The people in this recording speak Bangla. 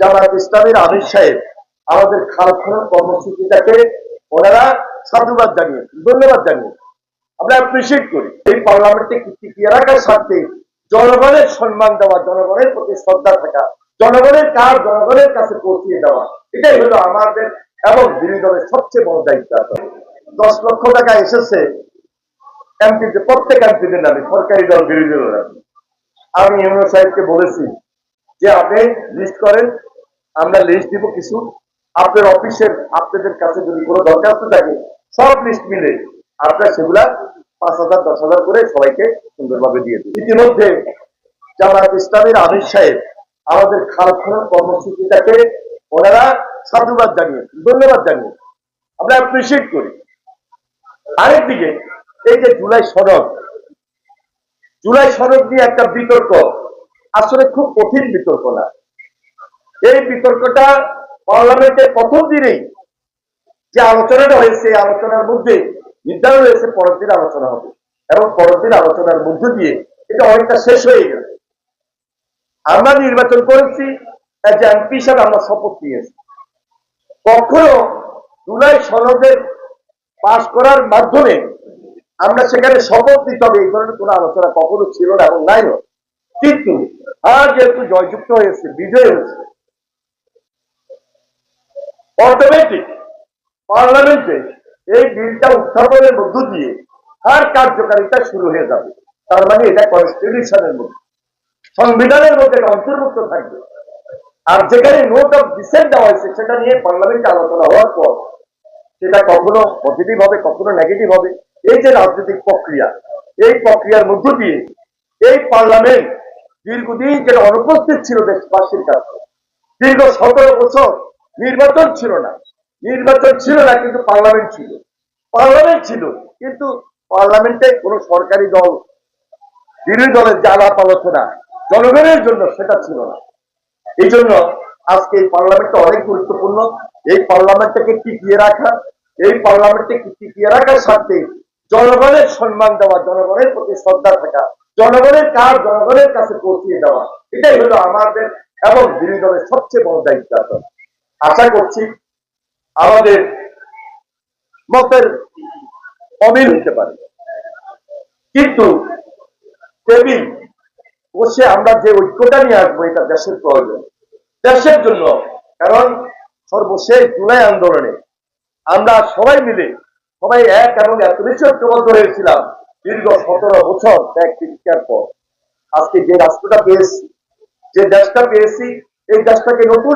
জামায়াত ইসলামীর আমির সাহেব আমাদের খাল খনন কর্মসূচিটাকে ওনারা সাধুবাদ জানিয়ে ধন্যবাদ জানিয়ে আমরা অ্যাপ্রিসিয়েট করি। এই পার্লামেন্টে টিকিয়ে রাখার স্বার্থে জনগণের সম্মান দেওয়া, জনগণের প্রতি শ্রদ্ধা থাকা, জনগণের জনগণের কাছে পৌঁছিয়ে দেওয়া, এটাই হলো আমাদের এবং বিরোধী দলের সবচেয়ে বড় দায়িত্ব। 10 লক্ষ টাকা এসেছে এমপিতে, প্রত্যেক এমপিদের নামে, সরকারি দল বিরোধী দলের নামে। আমি ইউনুস সাহেবকে বলেছি যে আপনি লিস্ট করেন, আমরা লিস্ট দিব কিছু, আপনার অফিসের আপনাদের কাছে যদি কোনো দরখাস্ত থাকে সব লিস্ট মিলে আপনারা সেগুলা 5,000 10,000 করে সবাইকে সুন্দরভাবে দিয়ে দিন। ইতিমধ্যে জামায়াত ইসলামীর আমির সাহেব আমাদের খাল খনন কর্মসূচিটাকে ওনারা সাধুবাদ জানিয়ে ধন্যবাদ জানিয়ে আমরা অ্যাপ্রিসিয়েট করি। আরেকদিকে এই যে জুলাই সনদ নিয়ে একটা বিতর্ক, আসলে খুব কঠিন বিতর্ক না। এই বিতর্কটা পার্লামেন্টের প্রথম দিনেই যে আলোচনাটা হয়েছে, আলোচনার মধ্যে নির্ধারণ হয়েছে পরের দিন আলোচনা হবে এবং পরের দিন আলোচনার মধ্য দিয়ে এটা অনেকটা শেষ হয়ে গেছে। আমরা নির্বাচন করেছি, এমপি হিসাবে আমরা শপথ নিয়েছি। কখনো জুলাই সনদের পাশ করার মাধ্যমে আমরা সেখানে শপথ নিতে হবে এই ধরনের কোন আলোচনা কখনো ছিল না এবং নাই। কিন্তু আর যেহেতু জয়যুক্ত হয়েছে, বিজয় হয়েছে, অটোমেটিক পার্লামেন্টে এই বিলটা উত্থাপনের মধ্য দিয়ে আর কার্যকারিতা শুরু হয়ে যাবে। তার মানে এটা কনস্টিটিউশনের মধ্যে, সংবিধানের মধ্যে অন্তর্ভুক্ত থাকবে। আর যেখানে নোট অফ ডিসেন্ট দেওয়া হয়েছে সেটা নিয়ে পার্লামেন্টে আলোচনা হওয়ার পর সেটা কখনো পজিটিভ হবে, কখনো নেগেটিভ হবে। এই যে রাজনৈতিক প্রক্রিয়া, এই প্রক্রিয়ার মধ্য দিয়ে এই পার্লামেন্ট দীর্ঘদিন যেটা অনুপস্থিত ছিল দেশবাসীর কাছে, দীর্ঘ 17 বছর নির্বাচন ছিল না কিন্তু পার্লামেন্ট ছিল কিন্তু পার্লামেন্টে কোনো সরকারি দল বিরোধী দলের যে আলাপ আলোচনা জনগণের জন্য সেটা ছিল না। এই জন্য আজকে এই পার্লামেন্টটা অনেক গুরুত্বপূর্ণ। এই পার্লামেন্টটাকে টিকিয়ে রাখার স্বার্থে জনগণের সম্মান দেওয়া, জনগণের প্রতি শ্রদ্ধা থাকা, জনগণের কাছে পৌঁছিয়ে দেওয়া, এটাই হলো আমাদের এবং বিরোধী দলের সবচেয়ে বড় দায়িত্ব। আশা করছি আমাদের মতের অমিল হতে পারে, কিন্তু টেবিল বসে আমরা যে ঐক্যটা নিয়ে আসবো এটা দেশের প্রয়োজন, দেশের জন্য। কারণ সর্বশেষ জুলাই আন্দোলনে আমরা সবাই মিলে সবাই এক এবং এত বেশি ঐক্যবদ্ধ হয়েছিলাম দীর্ঘ 17 বছর ত্যাগ তিতিক্ষার পর। আজকে যে রাষ্ট্রটা পেয়েছি, যে দেশটা পেয়েছি, এই দেশটাকে নতুন